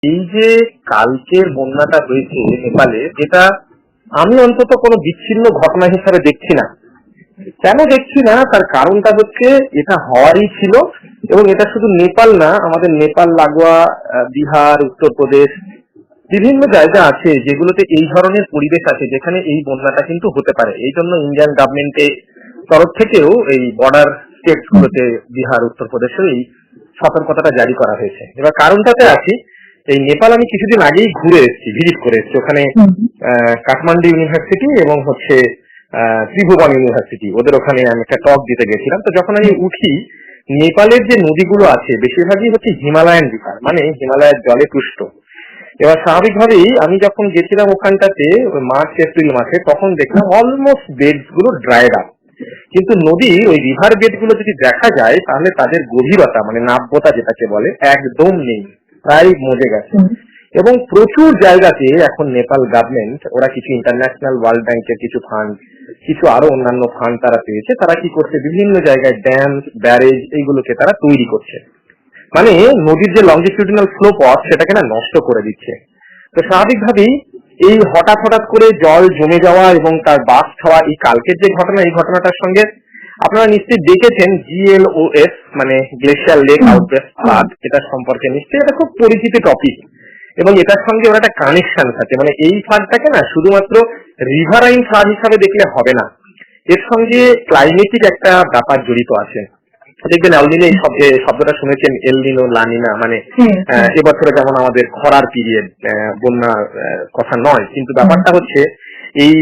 এই যে কালকের বন্যাটা হয়েছে নেপালে, যেটা আমি অন্তত কোনো বিচ্ছিন্ন ঘটনা হিসাবে দেখছি না। কেন দেখছি না, তার কারণটা হচ্ছে এটা হওয়ারই ছিল। এবং এটা শুধু নেপাল না, আমাদের নেপাল লাগোয়া বিহার, উত্তরপ্রদেশ, বিভিন্ন জায়গা আছে যেগুলোতে এই ধরনের পরিবেশ আছে যেখানে এই বন্যাটা কিন্তু হতে পারে। এই জন্য ইন্ডিয়ান গভর্নমেন্টের তরফ থেকেও এই বর্ডার স্টেটস গুলোতে বিহার, উত্তরপ্রদেশেও এই সতর্কতাটা জারি করা হয়েছে। এবার কারণটাতে আছি, এই নেপাল আমি কিছুদিন আগেই ঘুরে এসেছি, ভিজিট করে এসেছি। ওখানে কাঠমান্ডু ইউনিভার্সিটি এবং হচ্ছে ত্রিভুবন ইউনিভার্সিটি, ওদের ওখানে আমি একটা টক দিতে গেছিলাম। তো যখন আমি উঠি, নেপালের যে নদীগুলো আছে বেশিরভাগই হচ্ছে হিমালয়ান রিভার, মানে হিমালয়ের জলে পুষ্ট। এবার স্বাভাবিকভাবেই আমি যখন গেছিলাম ওখানটাতে মার্চ এপ্রিল মাসে, তখন দেখলাম অলমোস্ট বেডস গুলো ড্রাইড আপ। কিন্তু নদীর ওই রিভার বেড গুলো যদি দেখা যায় তাহলে তাদের গভীরতা, মানে নাব্যতা যেটাকে বলে, একদম নেই, প্রায় মজে গেছে। এবং প্রচুর জায়গাতে এখন নেপাল গভর্নমেন্ট, ওরা কিছু ইন্টারন্যাশনাল ওয়ার্ল্ড ব্যাংকের কিছু ফান্ড, কিছু আরো অন্যান্য ফান্ড তারা পেয়েছে, তারা কি করছে, বিভিন্ন জায়গায় ড্যাম, ব্যারেজ এইগুলোকে তারা তৈরি করছে। মানে নদীর যে লংজিটিউডিনাল ফ্লো পথ সেটাকে না নষ্ট করে দিচ্ছে। তো স্বাভাবিকভাবেই এই হঠাৎ করে জল জমে যাওয়া এবং তার বাস্ট হওয়া, এই কালকের যে ঘটনা, এই ঘটনাটার সঙ্গে আপনারা নিশ্চয়ই দেখেছেন GLOS, মানে গ্লেশিয়ার লেক আউটবার্স্ট ফ্লাড, এটা সম্পর্কে নিশ্চয়ই এটা খুব পরিচিত টপিক। এবং এটার সঙ্গে ওরা একটা কানেকশন থাকে, মানে এই ফ্লাডটাকে না শুধুমাত্র রিভারাইন ফ্লাড হিসাবে দেখলে হবে না, এর সঙ্গে ক্লাইমেটিক একটা ব্যাপার জড়িত আছে। দেখবেন এলনিনো, এই শব্দটা শুনেছেন, এলনিনো, লানিনা, মানে এবছরে যেমন আমাদের খরার পিরিয়ড, বন্যা কথা নয়, কিন্তু ব্যাপারটা হচ্ছে এই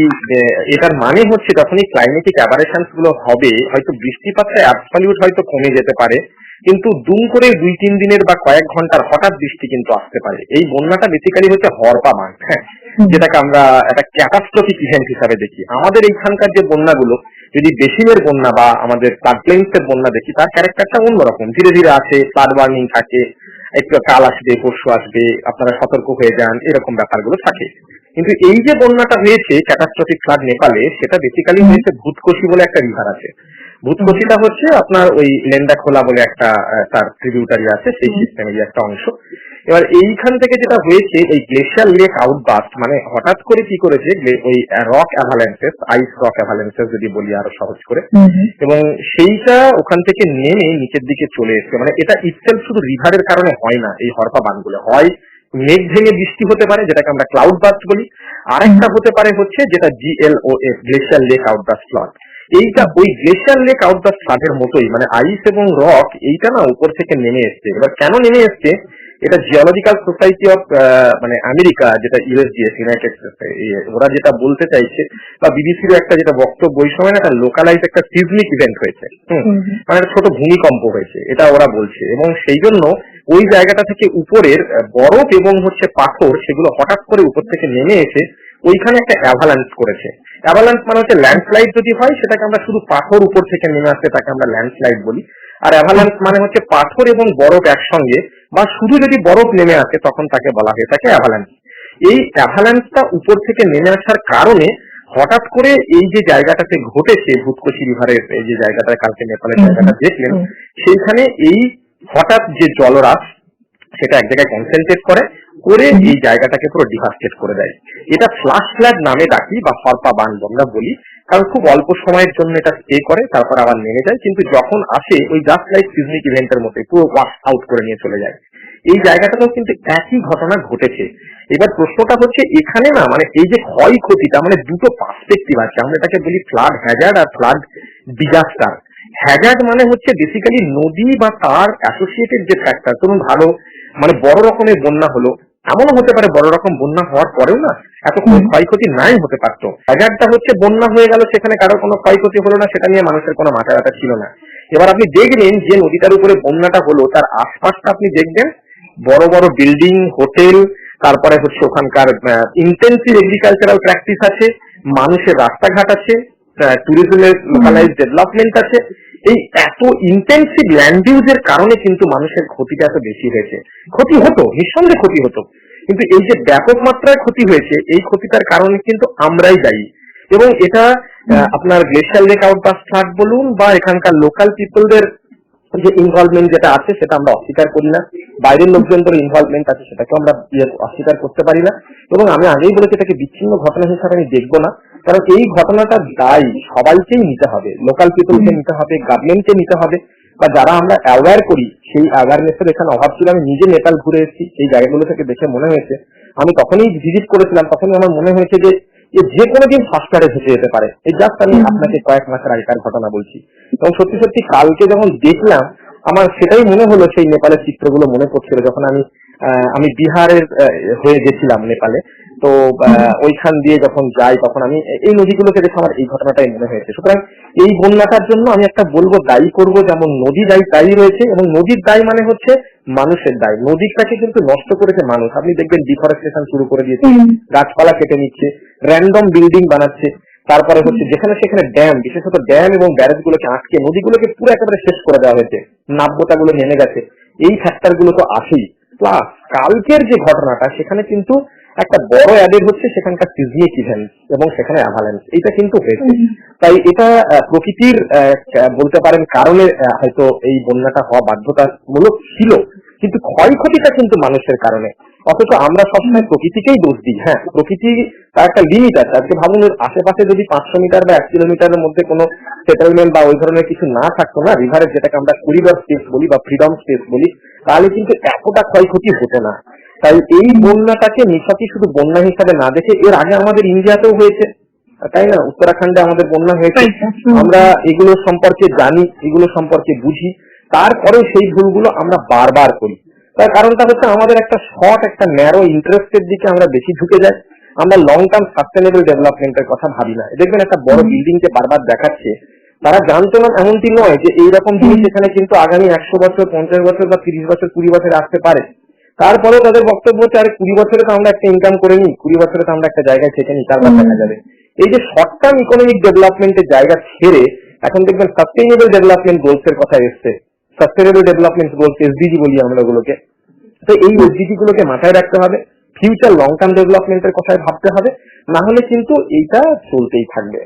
এটার মানে হচ্ছে যখনই ক্লাইমেটিক অ্যাভারেশনস গুলো হবে, হয়তো বৃষ্টিপাতটা অ্যাবসলিউট হয়তো কমে যেতে পারে, কিন্তু দুম করে 2-3 দিনের বা কয়েক ঘন্টার হঠাৎ বৃষ্টি কিন্তু আসতে পারে। এই বন্যাটা বেসিক্যালি হচ্ছে হরপা বাঁধ, হ্যাঁ, যেটাকে আমরা একটা ক্যাটাস্ট্রফিক ইভেন্ট হিসাবে দেখি। আমাদের এইখানকার যে বন্যাগুলো, যদি বেসিনের বন্যা বা আমাদের ফ্লাড প্লেন্স এর বন্যা দেখি, তার ক্যারেক্টারটা অন্যরকম, ধীরে ধীরে আসে, ফ্লাড ওয়ার্নিং থাকে, একটু কাল আসবে, পরশু আসবে, আপনারা সতর্ক হয়ে যান, এরকম ব্যাপারগুলো থাকে। কিন্তু এই যে বন্যাটা হয়েছে ক্যাটাস্ট্রফিক ফ্লাড নেপালে, সেটা বেসিক্যালি হয়েছে ভূতকোশি বলে একটা রিভার আছে। ভূতকোশিটা হচ্ছে আপনার ওই লেন্ডাখোলা বলে একটা তার ট্রিবিউটারি আছে, সেই সিস্টেমেরই একটা অংশ। এবার এইখান থেকে যেটা হয়েছে, এই গ্লেশিয়ার লেক আউটবাস্ট, মানে হঠাৎ করে কি করেছে, ওই রক অ্যাভালান্সেস, আইস রক অ্যাভালান্সেস যদি বলি আরো সহজ করে, এবং সেইটা ওখান থেকে নেমে নিচের দিকে চলে এসছে। মানে এটা ইটসেলফ শুধু রিভারের কারণে হয় না, এই হরপা বাঁধগুলো হয় মেঘ ভেঙে বৃষ্টি হতে পারে, যেটাকে আমরা ক্লাউড বাস্ট বলি, আর একটা হতে পারে হচ্ছে যেটা GLOS, glacier lake outburst flood. এইটা ওই গ্লেশিয়ার লেক আউটবাস্ট ফ্লাডের মতোই, মানে আইস এবং রক এইটা না উপর থেকে নেমে এসছে। এবার কেন নেমে এসছে, এটা জিওলজিক্যাল সোসাইটি অফ মানে আমেরিকা, যেটা USGS, ইউনাইটেড স্টেটস, ওরা যেটা বলতে চাইছে, বা বিবিসির একটা যেটা বক্তব্য, ওই সময় একটা লোকালাইজ একটা সিজমিক ইভেন্ট হয়েছে, মানে একটা ছোট ভূমিকম্প হয়েছে, এটা ওরা বলছে। এবং সেই জন্য ওই জায়গাটা থেকে উপরের বরফ এবং হচ্ছে পাথর, সেগুলো হঠাৎ করে উপর থেকে নেমে এসে ওইখানে একটা অ্যাভালান্স করেছে। অ্যাভালান্স মানে হচ্ছে ল্যান্ডস্লাইড যদি হয়, সেটাকে আমরা শুধু পাথর উপর থেকে নেমে আসছে তাকে আমরা ল্যান্ডস্লাইড বলি। আর অ্যাভালান্স মানে হচ্ছে পাথর এবং বরফ একসঙ্গে, বা শুধু যদি বরফ নেমে আসে তখন তাকে বলা হয়ে থাকে অ্যাভালান্স। এই অ্যাভালান্সটা উপর থেকে নেমে আসার কারণে হঠাৎ করে এই যে জায়গাটাতে ঘটেছে, ভূতকোশি রিভারের এই যে জায়গাটা, কালকে নেপালের জায়গাটা দেখলেন, সেইখানে এই হঠাৎ যে জলরাশ সেটা এক জায়গায় কনসেন্ট্রেট করে এই জায়গাটাকে পুরো ডিভাস্টেট করে দেয়। এটা ফ্লাশ ফ্লাড নামে ডাকি, বা হরপা বাঁধ আমরা বলি, কারণ খুব অল্প সময়ের জন্য এটা স্টে করে, তারপর আবার নেমে যায়, কিন্তু যখন আসে ওই জাস্ট লাইক সিজমিক ইভেন্টের মতো পুরো ওয়াশ আউট করে নিয়ে চলে যায়। এই জায়গাটাতেও কিন্তু একই ঘটনা ঘটেছে। এবার প্রশ্নটা হচ্ছে এখানে না, মানে এই যে ক্ষয়ক্ষতিটা, মানে দুটো পার্সপেক্টিভ আছে, আমরা এটাকে বলি ফ্লাড হ্যাজার্ড আর ফ্লাড ডিজাস্টার। হ্যাজার্ড মানে হচ্ছে বেসিক্যালি নদী বা তার অ্যাসোসিয়েটেড যে ফ্যাক্টর, ধরুন ভালো মানে বড় রকমের বন্যা হলো, এমনও হতে পারে বড় রকম বন্যা হওয়ার পরেও না এত ক্ষয়ক্ষতি নাই হতে পারতো। হ্যাজার্ডটা হচ্ছে বন্যা হয়ে গেল, সেখানে কারো কোনো ক্ষয়ক্ষতি হলো না, সেটা নিয়ে মানুষের কোনো মাথা ব্যথা ছিল না। এবার আপনি দেখবেন যে নদীটার উপরে বন্যাটা হলো, তার আশপাশটা আপনি দেখবেন বড় বড় বিল্ডিং, হোটেল, তারপরে হচ্ছে ওখানকার ইন্টেন্সিভ এগ্রিকালচারাল প্র্যাকটিস আছে, মানুষের রাস্তাঘাট আছে, ট্যুরিজমের লোকালাইজ ডেভেলপমেন্ট আছে। এই এত ইন্টেন্সিভ ল্যান্ড ইউজের কারণে কিন্তু মানুষের ক্ষতিটা এত বেশি হয়েছে। ক্ষতি হতো, নিঃসন্দেহে ক্ষতি হতো, কিন্তু এই যে ব্যাপক মাত্রায় ক্ষতি হয়েছে, এই ক্ষতিটার কারণে কিন্তু আমরাই দায়ী। এবং এটা আপনার গ্লেশিয়ার লেক আউটবাস্ট ফ্লাড বলুন, বা এখানকার লোকাল পিপলদের যে ইনভলভমেন্ট যেটা আছে, সেটা আমরা অস্বীকার করি না। বাইরের লোকজনদের ইনভলভমেন্ট আছে সেটাকে আমরা অস্বীকার করতে পারি না। এবং আমি আগেই বলেছি এটাকে বিচ্ছিন্ন ঘটনা হিসাবে আমি দেখবো না, কারণ এই ঘটনাটা দায়ী সবাইকেই নিতে হবে, লোকাল পিপলকে নিতে হবে, গভর্নমেন্টকে নিতে হবে, বা যারা আমরা অ্যাওয়্যার করি সেই অ্যাওয়ারনেসের এখানে অভাব ছিল। আমি নিজে নেপাল ঘুরে এসেছি, সেই জায়গাগুলো থেকে দেখে মনে হয়েছে, আমি তখনই ভিজিট করেছিলাম, তখনই আমার মনে হয়েছে যে যে কোনো দিন ফাস্টারে ভেসে যেতে পারে। এই জাস্ট আমি আপনাকে কয়েক মাসের আগেকার ঘটনা বলছি। এবং সত্যি সত্যি কালকে যখন দেখলাম আমার সেটাই মনে হলো, সেই নেপালের চিত্রগুলো মনে পড়ছিল যখন আমি বিহারের হয়ে গেছিলাম নেপালে। তো ওইখান দিয়ে যখন যাই তখন আমি এই নদীগুলোকে দেখে আমার এই ঘটনাটাই মনে হয়েছে। সুতরাং এই বন্যাটার জন্য আমি একটা বলবো দায়ী করব, যেমন নদী দায়ী রয়েছে, এবং নদীর দায় মানে হচ্ছে মানুষের দায়। নদীটাকে কিন্তু নষ্ট করেছে মানুষ। আপনি দেখবেন ডিফরেস্টেশন শুরু করে দিয়েছে, গাছপালা কেটে নিচ্ছে, র্যান্ডম বিল্ডিং বানাচ্ছে, তারপরে হচ্ছে যেখানে সেখানে ড্যাম, বিশেষত ড্যাম এবং ব্যারেজ গুলোকে আটকে নদীগুলোকে পুরো একেবারে শেষ করে দেওয়া হয়েছে, নাব্যতাগুলো নেমে গেছে। এই ফ্যাক্টর গুলো তো আছেই। প্লাস কালকের যে ঘটনাটা, সেখানে কিন্তু একটা বড় অ্যাডেড হচ্ছে সেখানকার সিজমিক ইভেন্ট এবং সেখানে অ্যাভালান্স, এটা কিন্তু হয়েছে। তাই এটা প্রকৃতির বলতে পারেন কারণে হয়তো এই বন্যাটা হওয়া বাধ্যতামূলক ছিল, কিন্তু ক্ষয়ক্ষতিটা কিন্তু মানুষের কারণে। অথচ আমরা সবসময় প্রকৃতিকেই দোষ দিই। হ্যাঁ, প্রকৃতি তার একটা লিমিট আছে। আজকে ভাবুন, আশেপাশে যদি 500 মিটার বা 1 কিলোমিটারের মধ্যে কোনো সেটেলমেন্ট বা ওই ধরনের কিছু না থাকতো, না রিভারের, যেটাকে আমরা করিডর স্পেস বলি বা ফ্রিডম স্পেস বলি, তাহলে কিন্তু এতটা ক্ষয়ক্ষতি হতো না। তাই এই বন্যাটাকে নিছকই শুধু বন্যা হিসাবে না দেখে, এর আগে আমাদের ইন্ডিয়াতেও হয়েছে, তাই না, উত্তরাখণ্ডে আমাদের বন্যা হয়েছে, আমরা এগুলো সম্পর্কে জানি, এগুলো সম্পর্কে বুঝি, তারপরেও সেই ভুলগুলো আমরা বারবার করি। তার কারণটা হচ্ছে আমাদের একটা শর্ট, একটা ন্যারো ইন্টারেস্টের দিকে আমরা বেশি ঝুঁকে যাই। আমরা লং টার্ম সাস্টেনেবল ডেভেলপমেন্টের কথা ভাবি না। দেখবেন একটা বড় বিল্ডিং কে বারবার দেখাচ্ছে, তারা জানতো না এমনটি নয় যে এইরকম জিনিস এখানে কিন্তু আগামী 100 বছর, 50 বছর বা 30 বছর, 20 বছর আসতে পারে। তারপরে তাদের বক্তব্য হচ্ছে, আরে 20 বছরে তো আমরা একটা ইনকাম করে নিই, 20 বছরে তো আমরা একটা জায়গায় থেকে নিই, তারপর দেখা যাবে। এই যে শর্ট টার্ম ইকোনমিক ডেভেলপমেন্টের জায়গা ছেড়ে এখন দেখবেন সাস্টেইনেবল ডেভেলপমেন্ট গোলস এর কথা এসছে। সাস্টেইনেবল ডেভেলপমেন্ট গোলস, এসডিজি বলি আমরা ওগুলোকে। তো এই এসডিজি গুলোকে মাথায় রাখতে হবে, ফিউচার লং টার্ম ডেভেলপমেন্টের কথায় ভাবতে হবে, না হলে কিন্তু এইটা চলতেই থাকবে।